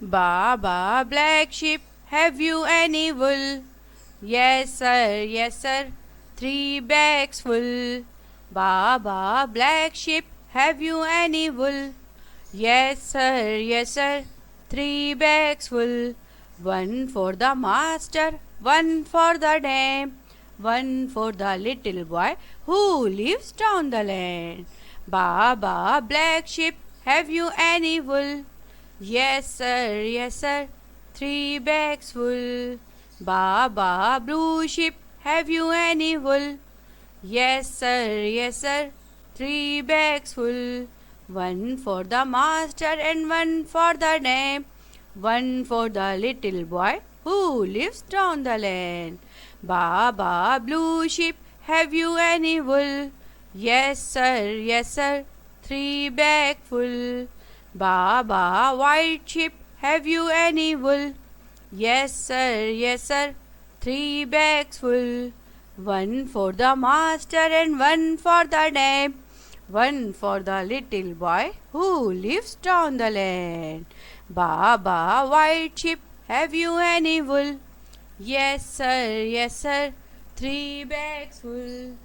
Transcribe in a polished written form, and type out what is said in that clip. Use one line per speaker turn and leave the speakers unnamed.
Baa Baa, black sheep, have you any wool? Yes sir, 3 bags full. Baa Baa, black sheep, have you any wool? Yes sir, 3 bags full. One for the master, one for the dame, one for the little boy who lives down the lane. Baa Baa, black sheep, have you any wool? Yes sir, 3 bags full. Baa Baa, blue sheep, have you any wool? Yes sir, 3 bags full. One for the master and one for the dame, one for the little boy who lives down the lane. Baa Baa, blue sheep, have you any wool? Yes sir, 3 bag full. Baa Baa, white sheep, have you any wool? Yes sir, 3 bags full. One for the master and one for the dame, one for the little boy who lives down the lane. Baa Baa, white sheep, have you any wool? Yes sir, 3 bags full.